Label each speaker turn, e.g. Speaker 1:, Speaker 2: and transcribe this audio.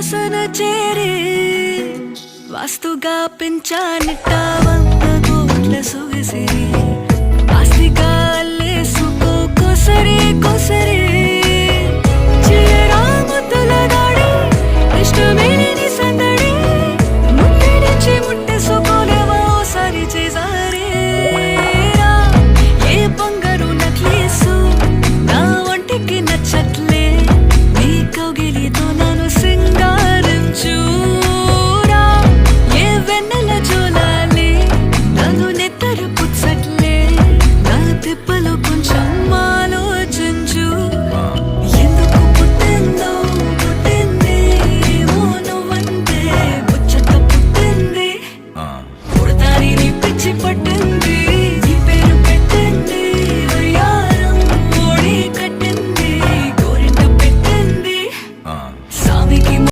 Speaker 1: వరసన చేరి వాస్తుగా పెంచానిట్ట 100 కోట్ల సొగసిరి ఆస్తిగా అల్లేసుకో కొసరి కొసరి